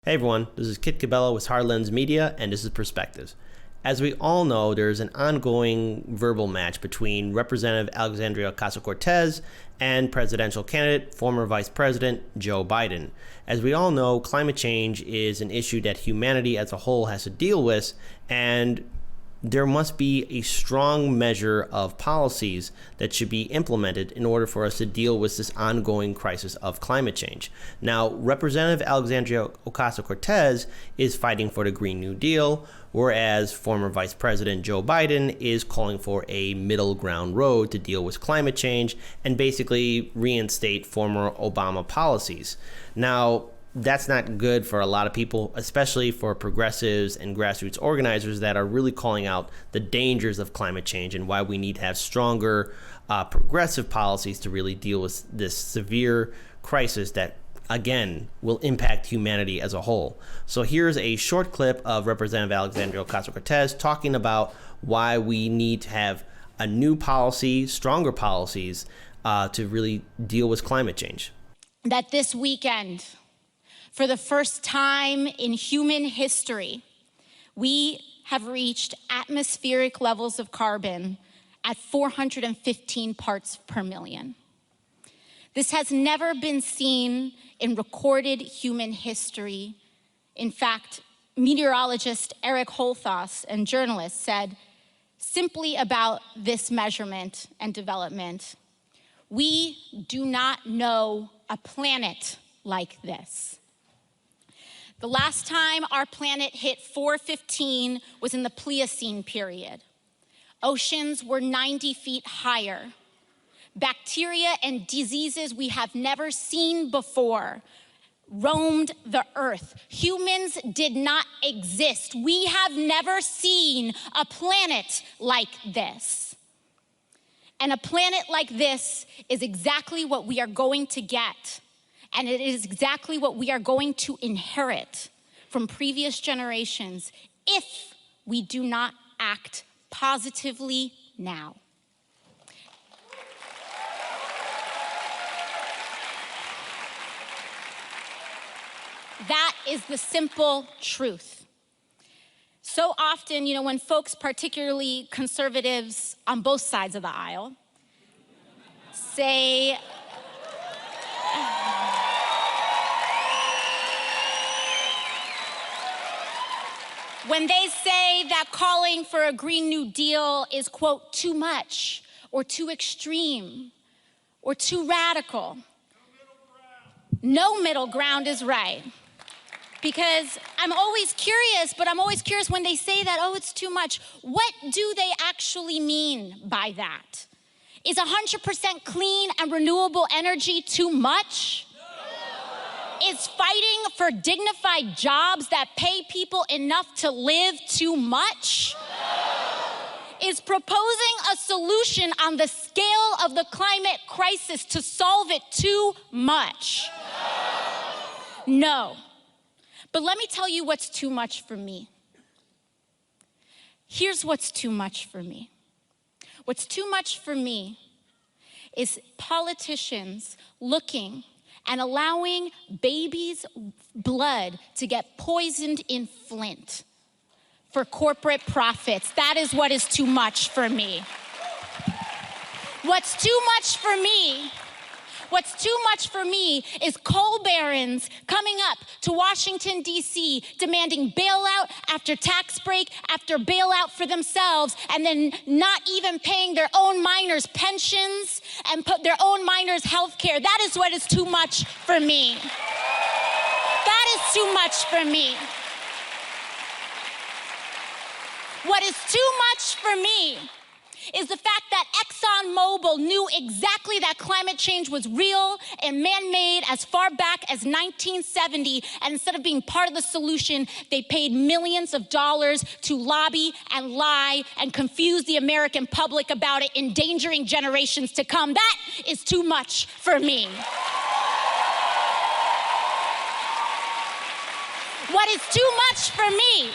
Hey everyone, this is Kit Cabello with Hard Lens Media, and this is Perspectives. As we all know, there's an ongoing verbal match between Representative Alexandria Ocasio-Cortez and presidential candidate, former Vice President Joe Biden. As we all know, climate change is an issue that humanity as a whole has to deal with, and there must be a strong measure of policies that should be implemented in order for us to deal with this ongoing crisis of climate change. Now, Representative Alexandria Ocasio-Cortez is fighting for the Green New Deal, whereas former Vice President Joe Biden is calling for a middle ground road to deal with climate change and basically reinstate former Obama policies. Now, that's not good for a lot of people, especially for progressives and grassroots organizers that are really calling out the dangers of climate change and why we need to have stronger progressive policies to really deal with this severe crisis that, again, will impact humanity as a whole. So here's a short clip of Representative Alexandria Ocasio-Cortez talking about why we need to have a new policy, stronger policies to really deal with climate change. That this weekend, for the first time in human history, we have reached atmospheric levels of carbon at 415 parts per million. This has never been seen in recorded human history. In fact, meteorologist Eric Holthus and journalists said simply about this measurement and development, we do not know a planet like this. The last time our planet hit 415 was in the Pliocene period. Oceans were 90 feet higher. Bacteria and diseases we have never seen before roamed the earth. Humans did not exist. We have never seen a planet like this. And a planet like this is exactly what we are going to get. And it is exactly what we are going to inherit from previous generations if we do not act positively now. That is the simple truth. So often, when folks, particularly conservatives on both sides of the aisle, say, when they say that calling for a Green New Deal is, quote, too much or too extreme or too radical, no middle ground is right. Because I'm always curious when they say that, oh, it's too much. What do they actually mean by that? Is 100% clean and renewable energy too much? Is fighting for dignified jobs that pay people enough to live too much? Is proposing a solution on the scale of the climate crisis to solve it too much? No. But let me tell you what's too much for me. Here's what's too much for me. What's too much for me is politicians looking and allowing babies' blood to get poisoned in Flint for corporate profits. That is what is too much for me. What's too much for me is coal barons coming up to Washington, D.C., demanding bailout after tax break after bailout for themselves, and then not even paying their own miners' pensions and put their own miners' health care. That is what is too much for me. That is too much for me. What is too much for me is the fact that ExxonMobil knew exactly that climate change was real and man-made as far back as 1970, and instead of being part of the solution, they paid millions of dollars to lobby and lie and confuse the American public about it, endangering generations to come. That is too much for me. What is too much for me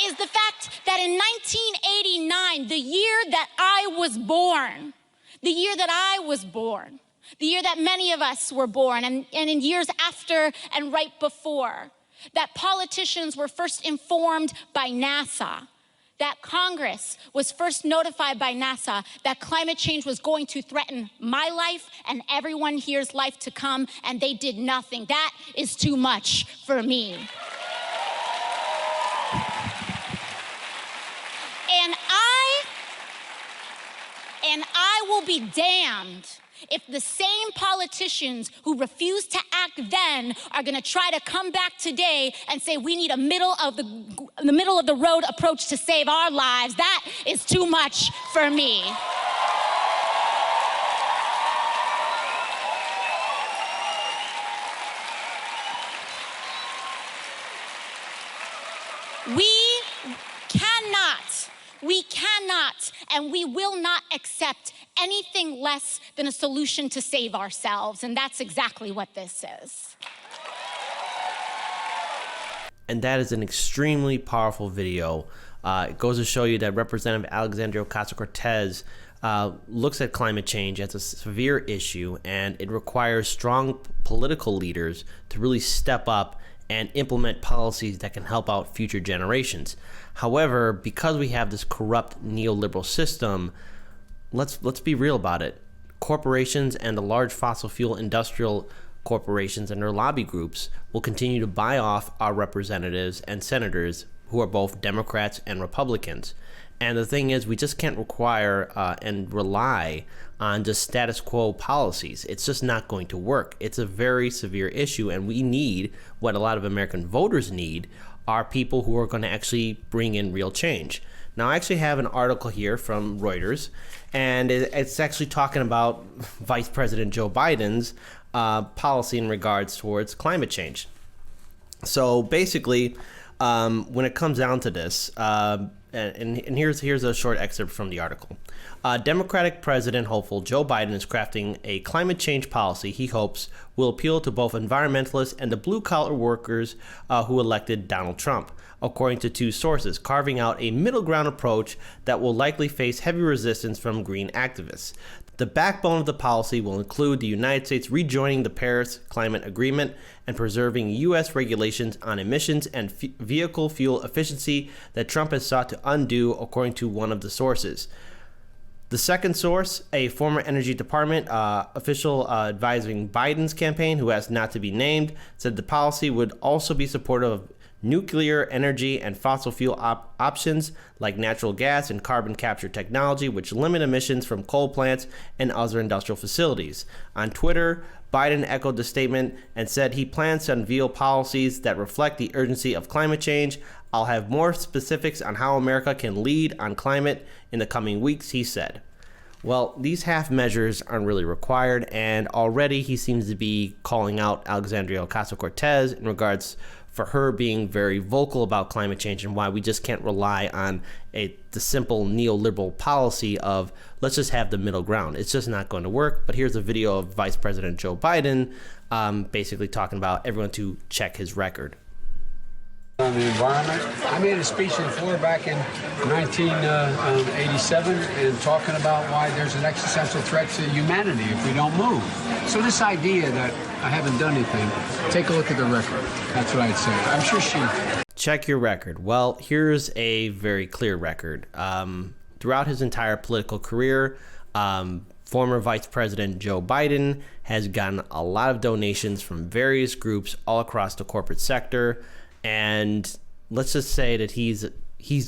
is the fact that in 1989, the year that I was born, the year that many of us were born, and in years after and right before, that politicians were first informed by NASA, that Congress was first notified by NASA that climate change was going to threaten my life and everyone here's life to come, and they did nothing. That is too much for me. And I will be damned if the same politicians who refused to act then are going to try to come back today and say we need a middle of the road approach to save our lives. That is too much for me. We cannot, and we will not accept anything less than a solution to save ourselves, and that's exactly what this is. And that is an extremely powerful video. It goes to show you that Representative Alexandria Ocasio-Cortez looks at climate change as a severe issue, and it requires strong political leaders to really step up and implement policies that can help out future generations. However, because we have this corrupt neoliberal system, let's be real about it. Corporations and the large fossil fuel industrial corporations and their lobby groups will continue to buy off our representatives and senators who are both Democrats and Republicans. And the thing is, we just can't require and rely on just status quo policies. It's just not going to work. It's a very severe issue, and we need, what a lot of American voters need, are people who are going to actually bring in real change. Now, I actually have an article here from Reuters, and it's actually talking about Vice President Joe Biden's policy in regards towards climate change. So basically, when it comes down to this, and here's a short excerpt from the article. Democratic President hopeful Joe Biden is crafting a climate change policy he hopes will appeal to both environmentalists and the blue-collar workers who elected Donald Trump, according to two sources, carving out a middle ground approach that will likely face heavy resistance from green activists. The backbone of the policy will include the United States rejoining the Paris Climate Agreement and preserving U.S. regulations on emissions and vehicle fuel efficiency that Trump has sought to undo, according to one of the sources. The second source, a former Energy Department official advising Biden's campaign, who has not to be named, said the policy would also be supportive of nuclear energy and fossil fuel options like natural gas and carbon capture technology, which limit emissions from coal plants and other industrial facilities. On Twitter, Biden echoed the statement and said he plans to unveil policies that reflect the urgency of climate change. I'll have more specifics on how America can lead on climate in the coming weeks, he said. Well, these half measures aren't really required, and already he seems to be calling out Alexandria Ocasio-Cortez in regards for her being very vocal about climate change and why we just can't rely on the simple neoliberal policy of let's just have the middle ground. It's just not going to work. But here's a video of Vice President Joe Biden basically talking about everyone to check his record. On the environment. I made a speech on the floor back in 1987 and talking about why there's an existential threat to humanity if we don't move. So this idea that I haven't done anything, take a look at the record. That's what I'd say. I'm sure she... Check your record. Well, here's a very clear record. Throughout his entire political career, former Vice President Joe Biden has gotten a lot of donations from various groups all across the corporate sector. And let's just say that he's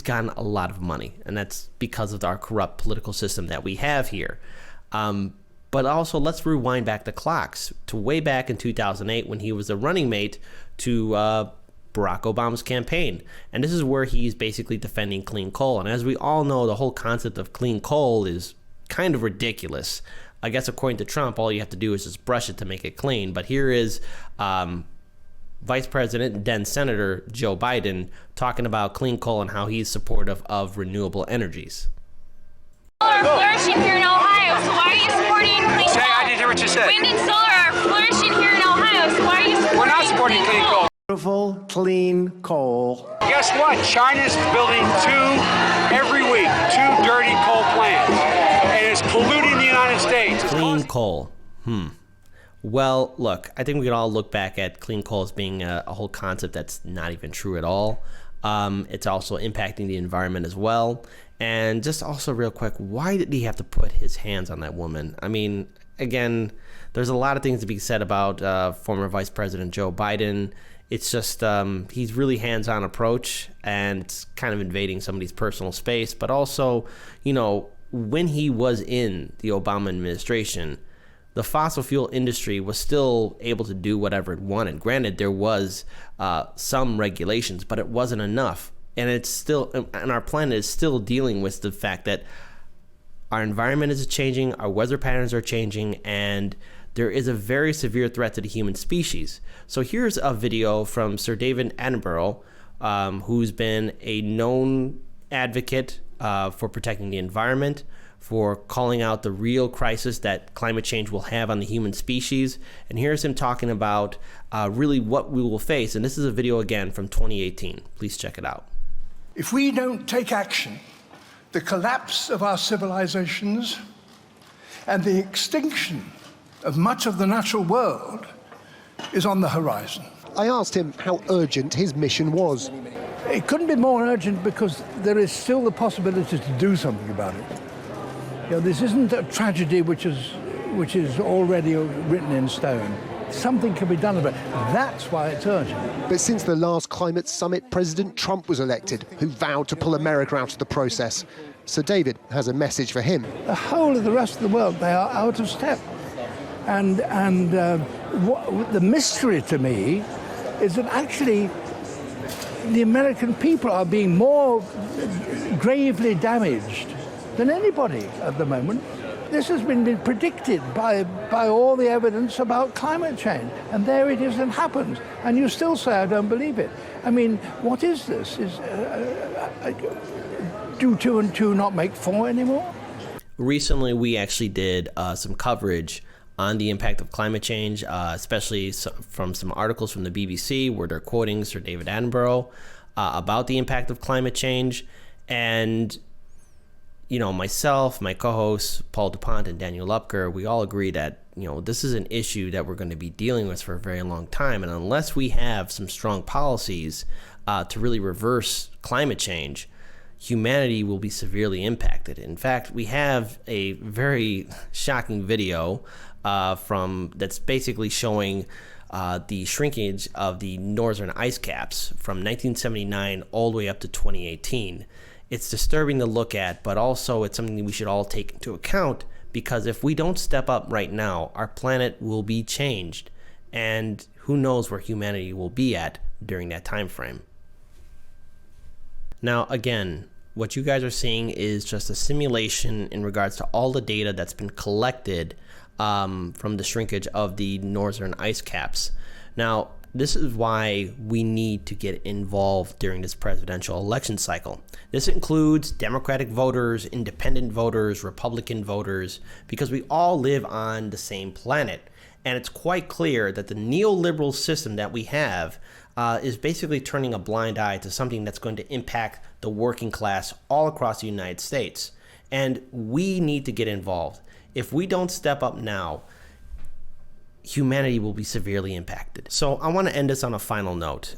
gotten a lot of money, and that's because of our corrupt political system that we have here. But also, let's rewind back the clocks to way back in 2008 when he was a running mate to Barack Obama's campaign. And this is where he's basically defending clean coal. And as we all know, the whole concept of clean coal is kind of ridiculous. I guess according to Trump, all you have to do is just brush it to make it clean. But here is Vice President, then Senator Joe Biden, talking about clean coal and how he's supportive of renewable energies. Are flourishing here in Ohio, so why are you supporting clean coal? I didn't hear what you said. Wind and solar are flourishing here in Ohio, so why are you supporting We're not supporting clean coal. Beautiful, clean coal. Guess what? China's building every week, two dirty coal plants, and it's polluting the United States. Clean coal. Well, look, I think we can all look back at clean coal as being a whole concept that's not even true at all. It's also impacting the environment as well. And just also real quick, why did he have to put his hands on that woman? I mean, again, there's a lot of things to be said about former Vice President Joe Biden. It's just he's really hands-on approach, and it's kind of invading somebody's personal space. But also, you know, when he was in the Obama administration, the fossil fuel industry was still able to do whatever it wanted. Granted, there was some regulations, but it wasn't enough. And it's still, and our planet is still dealing with the fact that our environment is changing, our weather patterns are changing, and there is a very severe threat to the human species. So here's a video from Sir David Attenborough, who's been a known advocate for protecting the environment, for calling out the real crisis that climate change will have on the human species. And here's him talking about really what we will face. And this is a video again from 2018. Please check it out. If we don't take action, the collapse of our civilizations and the extinction of much of the natural world is on the horizon. I asked him how urgent his mission was. It couldn't be more urgent because there is still the possibility to do something about it. You know, this isn't a tragedy which is already written in stone. Something can be done about it. That's why it's urgent. But since the last climate summit, President Trump was elected, who vowed to pull America out of the process. So David has a message for him. The whole of the rest of the world, they are out of step. And the mystery to me is that actually the American people are being more gravely damaged than anybody at the moment. This has been predicted by all the evidence about climate change. And there it is and happens. And you still say, I don't believe it. I mean, what is this? Do 2 and 2 not make 4 anymore? Recently, we actually did some coverage on the impact of climate change, especially from some articles from the BBC where they're quoting Sir David Attenborough about the impact of climate change. And you know, myself, my co-hosts, Paul DuPont and Daniel Lupker, we all agree that, you know, this is an issue that we're going to be dealing with for a very long time. And unless we have some strong policies to really reverse climate change, humanity will be severely impacted. In fact, we have a very shocking video that's basically showing the shrinkage of the northern ice caps from 1979 all the way up to 2018. It's disturbing to look at, but also it's something that we should all take into account, because if we don't step up right now, our planet will be changed, and who knows where humanity will be at during that time frame. Now, again, what you guys are seeing is just a simulation in regards to all the data that's been collected from the shrinkage of the northern ice caps. Now, this is why we need to get involved during this presidential election cycle. This includes Democratic voters, independent voters, Republican voters, because we all live on the same planet. And it's quite clear that the neoliberal system that we have is basically turning a blind eye to something that's going to impact the working class all across the United States. And we need to get involved. If we don't step up now, humanity will be severely impacted. So I want to end this on a final note.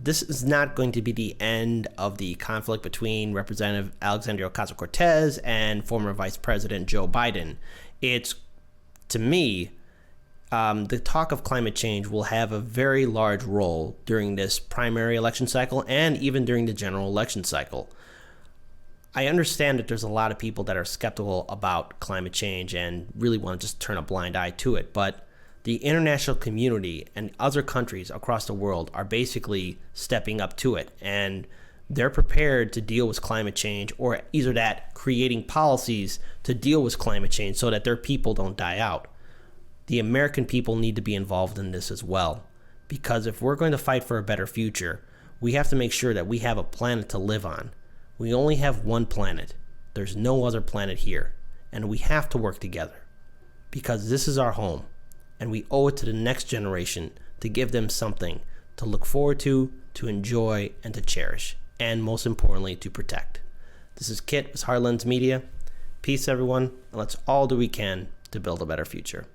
This is not going to be the end of the conflict between Representative Alexandria Ocasio-Cortez and former Vice President Joe Biden. It's, to me, the talk of climate change will have a very large role during this primary election cycle and even during the general election cycle. I understand that there's a lot of people that are skeptical about climate change and really want to just turn a blind eye to it, but the international community and other countries across the world are basically stepping up to it, and they're prepared to deal with climate change, or either that, creating policies to deal with climate change so that their people don't die out. The American people need to be involved in this as well, because if we're going to fight for a better future, we have to make sure that we have a planet to live on. We only have one planet. There's no other planet here, and we have to work together, because this is our home. And we owe it to the next generation to give them something to look forward to enjoy, and to cherish, and most importantly, to protect. This is Kit with Heartlands Media. Peace, everyone, and let's all do what we can to build a better future.